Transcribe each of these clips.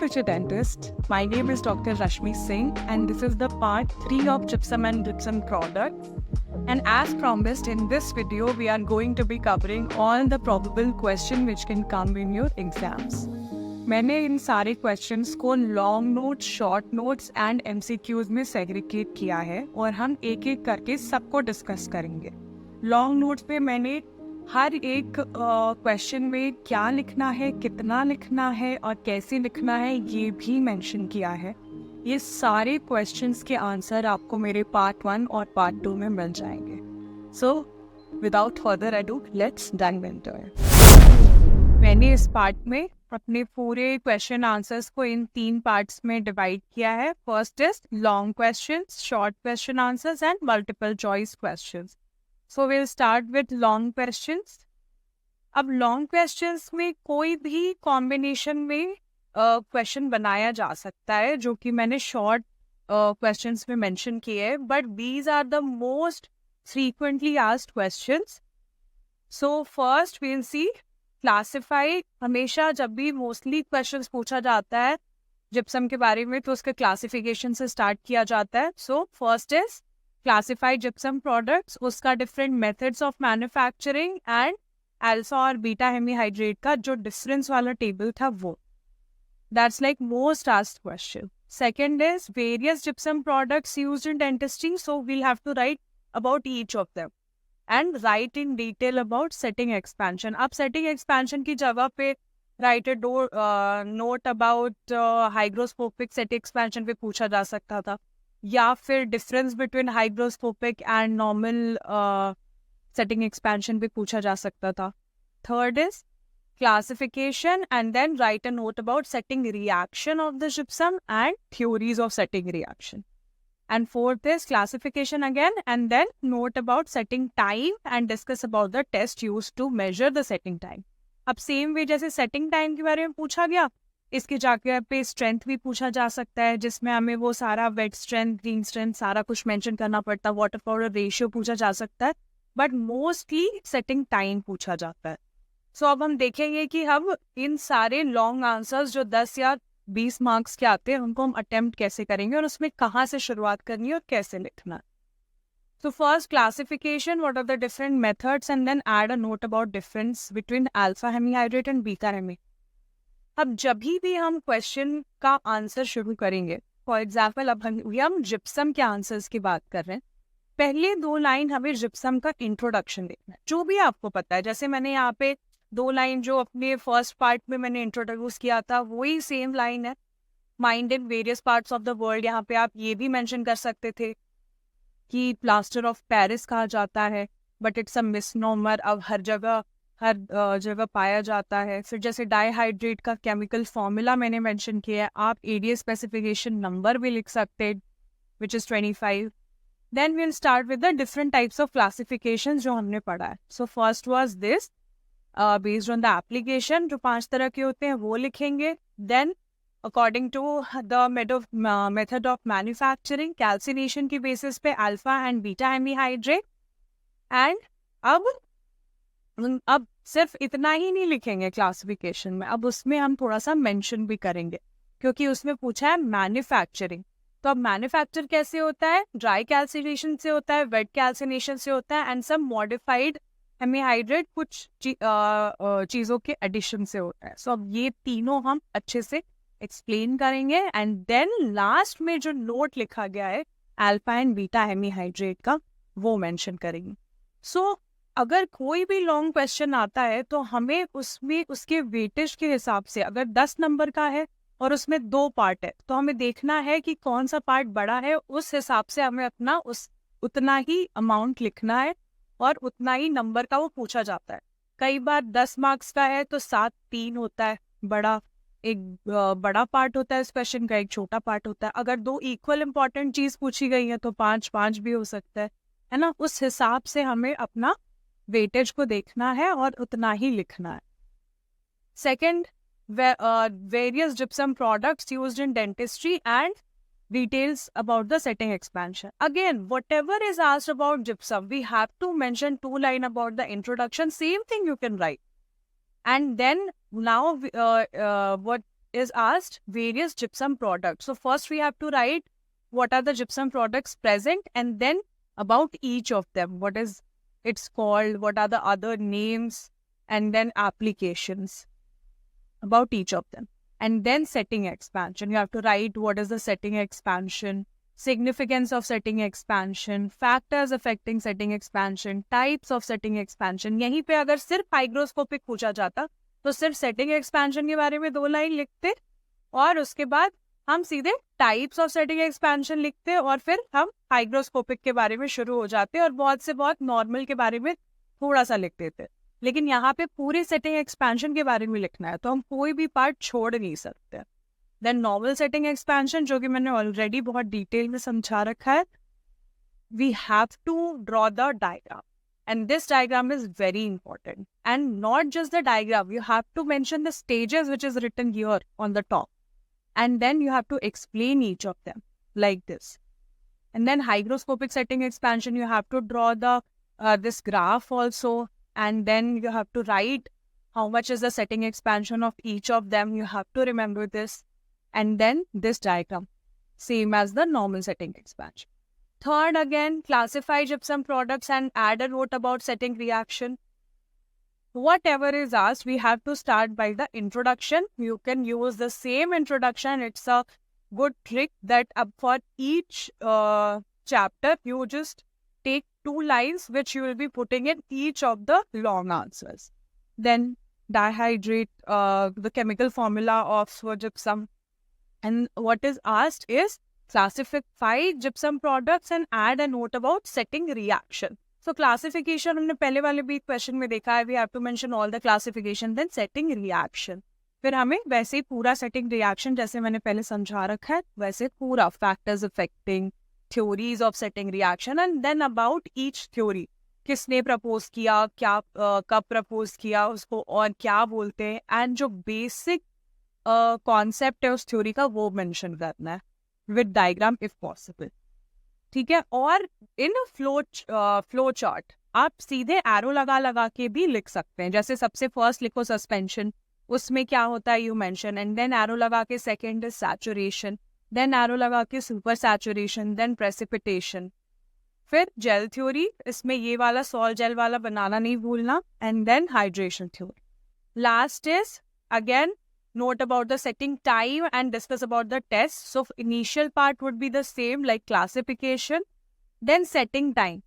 future dentist. My name is Dr. Rashmi Singh and this is the part 3 of gypsum and gypsum products. And as promised, in this video we are going to be covering all the probable question which can come in your exams. मैंने इन सारे questions को long notes, short notes and MCQs में segregate किया है और हम एक एक करके सबको डिस्कस करेंगे. लॉन्ग नोट्स पे मैंने हर एक क्वेश्चन में क्या लिखना है, कितना लिखना है और कैसे लिखना है ये भी मेंशन किया है. ये सारे क्वेश्चंस के आंसर आपको मेरे पार्ट 1 और पार्ट 2 में मिल जाएंगे. So without further ado let's dive into it. मैंने इस पार्ट में अपने पूरे क्वेश्चन आंसर्स को इन 3 पार्ट्स में डिवाइड किया है. First is long questions, short question answers and multiple choice questions. So will start with long questions. अब लॉन्ग क्वेश्चंस में कोई भी कॉम्बिनेशन में क्वेश्चन बनाया जा सकता है जो कि मैंने शॉर्ट क्वेश्चंस में मेंशन किए हैं, but these are the most frequently asked questions. So first we'll see classify. हमेशा जब भी मोस्टली क्वेश्चंस पूछा जाता है जिप्सम के बारे में तो उसके क्लासिफिकेशन से स्टार्ट किया जाता है. So first is classify gypsum products, उसका different methods of manufacturing and alpha और बीटा हेमीहाइड्रेट का जो डिफरेंस वाला टेबल था वो. That's like most asked question. Second is various gypsum products used in dentistry. So we'll have to write about each of them and write in detail about setting expansion. अब setting expansion की जगह पे write a note about hygroscopic setting expansion पे पूछा जा सकता था, या फिर difference between hygroscopic and normal setting expansion पे पूछा जा सकता था. Third is classification and then write a note about setting reaction of the gypsum and theories of setting reaction. And fourth is classification again and then note about setting time and discuss about the test used to measure the setting time. अब same way जैसे setting time के बारे में पूछा गया, इसके जाके पे स्ट्रेंथ भी पूछा जा सकता है जिसमें हमें वो सारा वेट स्ट्रेंथ, क्लीन स्ट्रेंथ सारा कुछ मेंशन करना पड़ता है. वाटर पाउडर रेशियो पूछा जा सकता है, बट मोस्टली सेटिंग टाइम पूछा जाता है. सो अब हम देखेंगे कि हम इन सारे लॉन्ग आंसर्स जो 10 या 20 मार्क्स के आते हैं उनको हम अटेम्प्ट कैसे करेंगे और उसमें कहाँ से शुरुआत करनी है और कैसे लिखना. So first classification, what are the different methods and then add a note about difference between alpha hemihydrate and beta hemi. अब जब भी हम क्वेश्चन का आंसर शुरू करेंगे, फॉर एग्जाम्पल अब हम जिप्सम के आंसर्स की बात कर रहे हैं, पहले 2 लाइन हमें जिप्सम का इंट्रोडक्शन देखना है जो भी आपको पता है. जैसे मैंने यहाँ पे 2 लाइन जो अपने फर्स्ट पार्ट में मैंने इंट्रोड्यूस किया था वही सेम लाइन है. Mind in various parts of the world, यहाँ पे आप ये भी मेंशन कर सकते थे कि प्लास्टर ऑफ पेरिस कहा जाता है, बट इट्स अ मिसनोमर. अब हर जगह पाया जाता है. फिर जैसे डाईहाइड्रेट का केमिकल फॉर्मूला मैंने मेंशन किया है, आप एडीए स्पेसिफिकेशन नंबर भी लिख सकते हैं which is 25. Then we'll start with the different types of classification जो हमने पढ़ा है. So first was this based on the application, जो 5 तरह के होते हैं वो लिखेंगे. Then according to the method of manufacturing, calcination की बेसिस पे alpha and beta hemihydrate. And अब सिर्फ इतना ही नहीं लिखेंगे क्लासिफिकेशन में, अब उसमें हम थोड़ा सा मेंशन भी करेंगे क्योंकि उसमें पूछा है मैन्युफैक्चरिंग. तो अब मैन्युफैक्चर कैसे होता है? ड्राई कैल्सिनेशन से होता है, वेट कैल्सिनेशन से होता है एंड सब मॉडिफाइड हेमीहाइड्रेट कुछ चीज़ों के एडिशन से होता है. सो अब ये तीनों हम अच्छे से एक्सप्लेन करेंगे एंड देन लास्ट में जो नोट लिखा गया है अल्फा एंड बीटा हेमीहाइड्रेट का वो मेंशन करेंगे. सो अगर कोई भी लॉन्ग क्वेश्चन आता है तो हमें उसमें उसके वेटेज के हिसाब से, अगर 10 नंबर का है और उसमें 2 पार्ट है तो हमें देखना है कि कौन सा पार्ट बड़ा है, उस हिसाब से हमें अपना उतना ही अमाउंट लिखना है और उतना ही नंबर का वो पूछा जाता है. कई बार 10 मार्क्स का है तो 7-3 होता है, एक बड़ा पार्ट होता है इस क्वेश्चन का, एक छोटा पार्ट होता है. अगर 2 इक्वल इंपॉर्टेंट चीज पूछी गई है तो 5 भी हो सकता है ना. उस हिसाब से हमें अपना वेटेज को देखना है और उतना ही लिखना है. Second, various gypsum products used in dentistry and details about the setting expansion. Again, whatever is asked about gypsum, we have to mention 2 lines about the introduction. Same thing you can write. And then now what is asked various gypsum products. So first we have to write what are the gypsum products present, and then about each of them, what is it's called, what are the other names, and then applications about each of them. And then setting expansion. You have to write what is the setting expansion, significance of setting expansion, factors affecting setting expansion, types of setting expansion. यहीं पे अगर सिर्फ hygroscopic पूछा जाता तो सिर्फ setting expansion के बारे में 2 लाइन लिखते और उसके बाद हम सीधे टाइप्स ऑफ सेटिंग एक्सपेंशन लिखते और फिर हम हाइग्रोस्कोपिक के बारे में शुरू हो जाते और बहुत से बहुत नॉर्मल के बारे में थोड़ा सा लिख देते. लेकिन यहाँ पे पूरे सेटिंग एक्सपेंशन के बारे में लिखना है तो हम कोई भी पार्ट छोड़ नहीं सकते. देन नॉर्मल सेटिंग एक्सपेंशन, जो कि मैंने ऑलरेडी बहुत डिटेल में समझा रखा है. We have to draw the diagram and this diagram is very important, and not just the diagram, you have to mention the stages which is written here on the top, and then you have to explain each of them like this. And then hygroscopic setting expansion, you have to draw the this graph also, and then you have to write how much is the setting expansion of each of them. You have to remember this, and then this diagram, same as the normal setting expansion. Third, again, classify gypsum products and add a note about setting reaction. Whatever is asked, we have to start by the introduction. You can use the same introduction. It's a good trick that for each chapter, you just take 2 lines which you will be putting in each of the long answers. Then dihydrate, the chemical formula of gypsum. And what is asked is classify gypsum products and add a note about setting reaction. So classification हमने पहले वाले भी question में देखा है. We have to mention all the classification, then setting reaction. फिर हमें वैसे ही पूरा setting reaction जैसे मैंने पहले समझा रखा है वैसे पूरा factors affecting, theories of setting reaction, and then about each theory. किसने प्रपोज किया, क्या कब प्रपोज किया, उसको और क्या बोलते हैं, एंड जो बेसिक कॉन्सेप्ट है उस थ्योरी का वो मेंशन करना है विद डायग्राम इफ पॉसिबल. ठीक है. और इन फ्लो चार्ट आप सीधे एरो लगा लगा के भी लिख सकते हैं. जैसे सबसे फर्स्ट लिखो सस्पेंशन, उसमें क्या होता है you mention, and then arrow लगा के second is saturation, then arrow लगा के सुपर सैचुरेशन, देन प्रेसिपिटेशन. फिर जेल थ्योरी, इसमें ये वाला सॉल्ट जेल वाला बनाना नहीं भूलना, and then hydration theory. Last is again note about the setting time and discuss about the test. So initial part would be the same like classification, then setting time.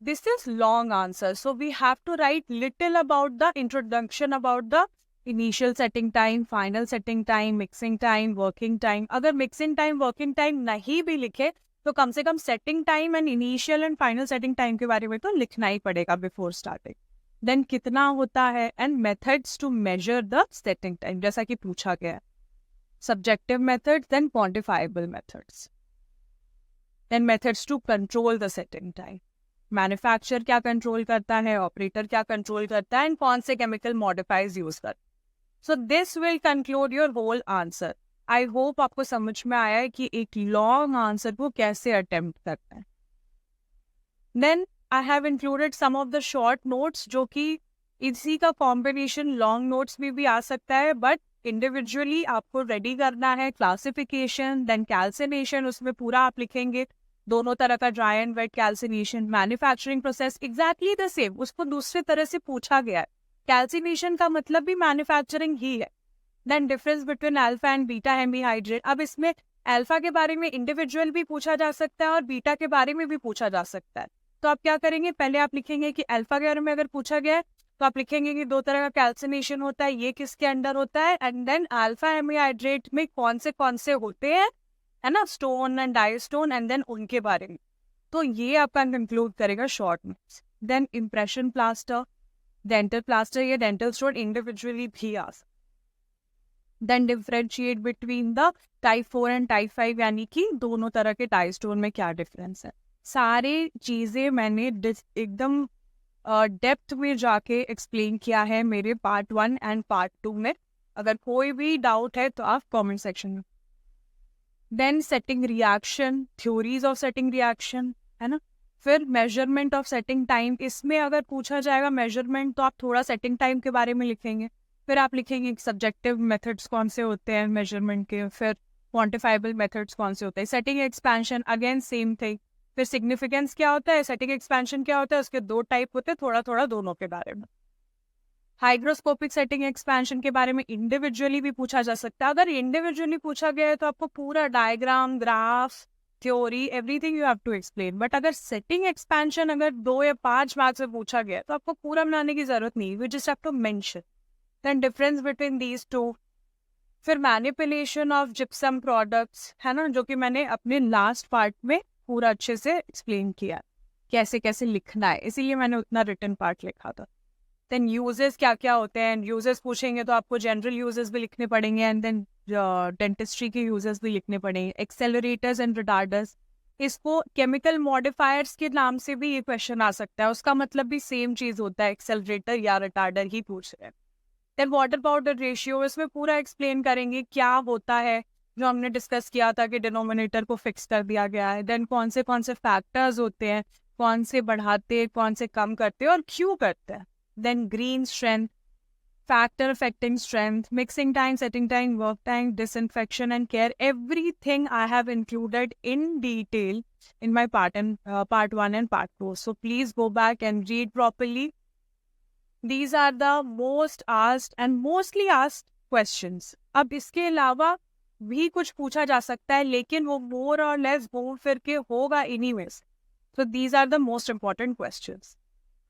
This is long answer, so we have to write little about the introduction about the initial setting time, final setting time, mixing time, working time. अगर mixing time, working time नहीं भी लिखे तो कम से कम setting time and initial and final setting time के बारे में तो लिखना ही पड़ेगा before starting. देन कितना होता है, and methods to measure the setting time जैसा कि पूछा गया है. Subjective methods, then quantifiable methods, then methods to control the setting time. Manufacturer क्या कंट्रोल करता है, ऑपरेटर क्या कंट्रोल करता है, एंड कौन से केमिकल मॉडिफाइज यूज कर. So this will conclude your whole answer. I hope आपको समझ में आया है कि एक लॉन्ग आंसर को कैसे अटेम्प्ट करना है. Then I have included some of the short notes जो कि इसी का कॉम्बिनेशन लॉन्ग नोट्स में भी आ सकता है, बट इंडिविजुअली आपको रेडी करना है. क्लासिफिकेशन, देन कैल्सिनेशन, उसमें पूरा आप लिखेंगे दोनों तरह का dry and wet calcination. Manufacturing process exactly the same, उसको दूसरे तरह से पूछा गया है. कैल्सिनेशन का मतलब भी मैन्युफैक्चरिंग ही है. Then difference between alpha and beta hemihydrate. अब इसमें अल्फा के बारे में इंडिविजुअल भी पूछा जा सकता है और बीटा के बारे में भी पूछा जा सकता है. तो आप क्या करेंगे, पहले आप लिखेंगे कि अल्फा के बारे में अगर पूछा गया है तो आप लिखेंगे कि 2 तरह का कैल्सिनेशन होता है, ये किसके अंडर होता है, एंड देन अल्फा हेमीहाइड्रेट में कौन से होते हैं, है ना, stone and die stone, and then उनके बारे में. तो ये आपका कंक्लूड करेगा short notes. Then impression plaster, dental plaster, ये डेंटल स्टोन इंडिविजुअली भी आ सकता. Then differentiate between the type 4 and type 5, यानी कि दोनों तरह के डायस्टोन में क्या डिफरेंस है. सारे चीज़ें मैंने एकदम डेप्थ में जाके एक्सप्लेन किया है मेरे पार्ट 1 एंड पार्ट 2 में. अगर कोई भी डाउट है तो आप कमेंट सेक्शन में. Then setting reaction, theories of setting reaction, है ना. फिर मेजरमेंट ऑफ सेटिंग टाइम, इसमें अगर पूछा जाएगा मेजरमेंट तो आप थोड़ा सेटिंग टाइम के बारे में लिखेंगे. फिर आप लिखेंगे सब्जेक्टिव मेथड्स कौन से होते हैं मेजरमेंट के, फिर क्वांटिफाइबल मेथड्स कौन से होते हैं, setting expansion again same thing, फिर सिग्निफिकेंस क्या होता है, सेटिंग एक्सपेंशन क्या होता है, उसके 2 टाइप होते हैं, थोड़ा थोड़ा दोनों के बारे में। हाइग्रोस्कोपिक सेटिंग एक्सपेंशन के बारे में इंडिविजुअली भी पूछा जा सकता है। अगर इंडिविजुअली पूछा गया है तो आपको पूरा diagram, graph, theory, everything you have to explain. But अगर सेटिंग एक्सपेंशन अगर 2 या 5 मार्क्स में पूछा गया है तो आपको पूरा बनाने की जरूरत नहीं, we just have to mention then difference between these two. फिर मैनिपुलेशन ऑफ जिप्सम प्रोडक्ट्स है ना, जो कि मैंने अपने लास्ट पार्ट में पूरा अच्छे से एक्सप्लेन किया कैसे कैसे लिखना है, इसीलिए मैंने उतना रिटन पार्ट लिखा था। देन यूजेस क्या क्या होते हैं, यूजेस पूछेंगे तो आपको जनरल यूजेस भी लिखने पड़ेंगे एंड देन डेंटिस्ट्री के यूजेस भी लिखने पड़ेंगे। एक्सेलरेटर्स एंड रिटार्डर्स, इसको केमिकल मॉडिफायर्स के नाम से भी ये क्वेश्चन आ सकता है, उसका मतलब भी सेम चीज होता है, एक्सेलरेटर या रिटार्डर ही पूछ रहे हैं। देन वाटर पाउडर रेशियो, इसमें पूरा एक्सप्लेन करेंगे क्या होता है, जो हमने डिस्कस किया था कि डिनोमिनेटर को फिक्स कर दिया गया है। देन कौन से फैक्टर्स होते हैं, कौन से बढ़ाते, कौन से कम करते और क्यों करते हैं। Then green strength, factor affecting strength, mixing time, setting time, work time, disinfection and care. Everything I have included in detail in my part 1 and part 2. So please go back and read properly. These are the most asked and mostly asked questions. अब इसके अलावा भी कुछ पूछा जा सकता है, लेकिन वो more or less घूम फिर के होगा anyways. So these are the most important questions.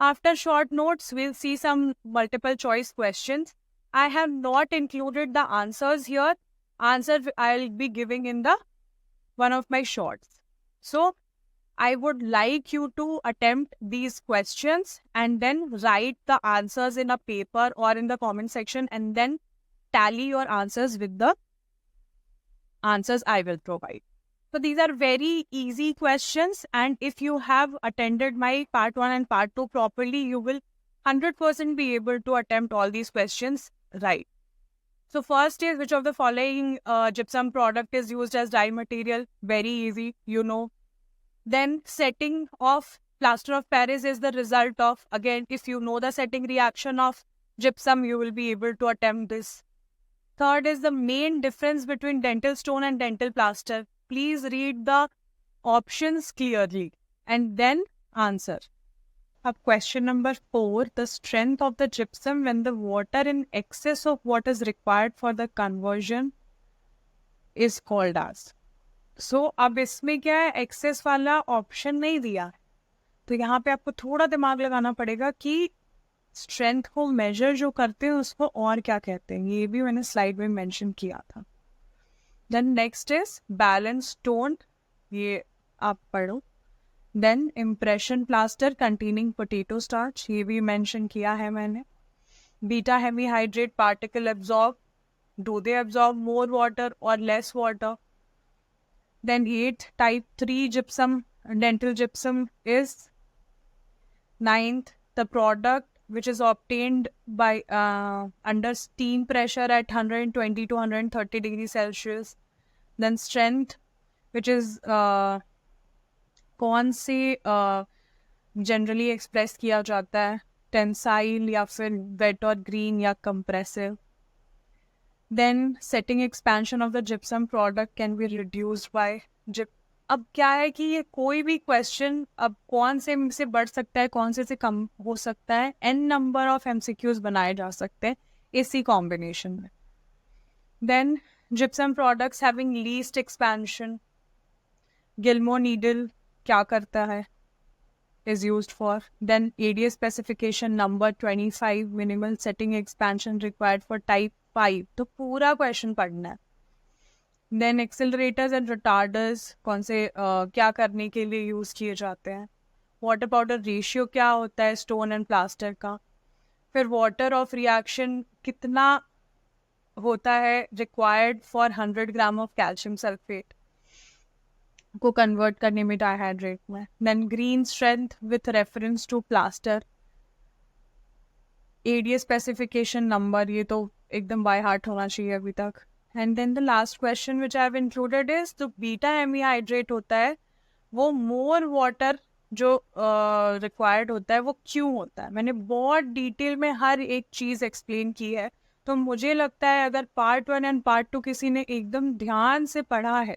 After short notes, we'll see some multiple choice questions. I have not included the answers here. Answer I'll be giving in the one of my shorts. So I would like you to attempt these questions and then write the answers in a paper or in the comment section and then tally your answers with the answers I will provide. So these are very easy questions, and if you have attended my part 1 and part 2 properly, you will 100% be able to attempt all these questions right. So first is, which of the following gypsum product is used as dye material? Very easy, you know. Then setting of plaster of Paris is the result of, again, if you know the setting reaction of gypsum, you will be able to attempt this. Third is the main difference between dental stone and dental plaster. Please read the options clearly and then answer. Up question number 4, the strength of the gypsum when the water in excess of what is required for the conversion is called as. So अब इसमें क्या है, excess वाला option नहीं दिया, तो यहाँ पे आपको थोड़ा दिमाग लगाना पड़ेगा कि स्ट्रेंथ को मेजर जो करते हैं उसको और क्या कहते हैं, ये भी मैंने स्लाइड में मेंशन किया था। Then next is balance tone, ये आप पढ़ो। Then impression plaster containing potato starch, ये भी मेंशन किया है मैंने। Beta hemi hydrate particle absorb, do they absorb more water और less water. Then 8th type 3 gypsum dental gypsum is 9th, the product which is obtained by under steam pressure at 120 to 130 degrees Celsius. Then strength, which is कौन से generally express किया जाता है, tensile या फिर wait और green या compressive. Then setting expansion of the gypsum product can be reduced by जिप। अब क्या है कि ये कोई भी क्वेश्चन अब कौन से बढ़ सकता है, कौन से कम हो सकता है, n नंबर ऑफ MCQs बनाए जा सकते हैं इसी कॉम्बिनेशन में। Then gypsum products having least expansion, Gillmore needle क्या करता है, is used for. Then ADA specification number 25, minimal setting expansion required for type 5, तो पूरा क्वेश्चन पढ़ना है। देन एक्सेलरेटर्स एंड रिटार्डर्स कौन से क्या करने के लिए यूज़ किए जाते हैं। वाटर पाउडर रेशियो क्या होता है स्टोन एंड प्लास्टर का। फिर वाटर ऑफ रिएक्शन कितना होता है required for 100 gram of calcium sulphate को कन्वर्ट करने में डाइहाइड्रेट में। Then green strength with reference to plaster, ADA specification number, ये तो एकदम बाय हार्ट होना चाहिए अभी तक। And then the last question which I have included is, तो बीटा हेमीहाइड्रेट होता है वो मोर वाटर जो रिक्वायर्ड होता है वो क्यों होता है। मैंने बहुत डिटेल में हर एक चीज़ एक्सप्लेन की है, तो मुझे लगता है अगर पार्ट 1 एंड पार्ट 2 किसी ने एकदम ध्यान से पढ़ा है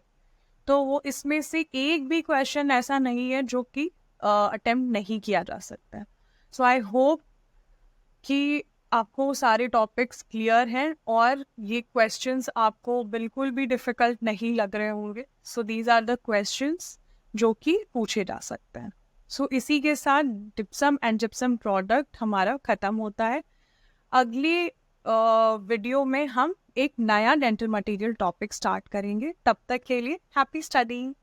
तो वो इसमें से एक भी क्वेश्चन ऐसा नहीं है जो कि अटेम्प्ट नहीं किया जा सकता है. सो आई होप कि आपको सारे टॉपिक्स क्लियर हैं और ये क्वेश्चंस आपको बिल्कुल भी डिफ़िकल्ट नहीं लग रहे होंगे. So these are the questions जो कि पूछे जा सकते हैं. सो इसी के साथ जिप्सम एंड जिप्सम प्रोडक्ट हमारा ख़त्म होता है. अगली वीडियो में हम एक नया डेंटल मटेरियल टॉपिक स्टार्ट करेंगे. तब तक के लिए हैप्पी स्टडिंग.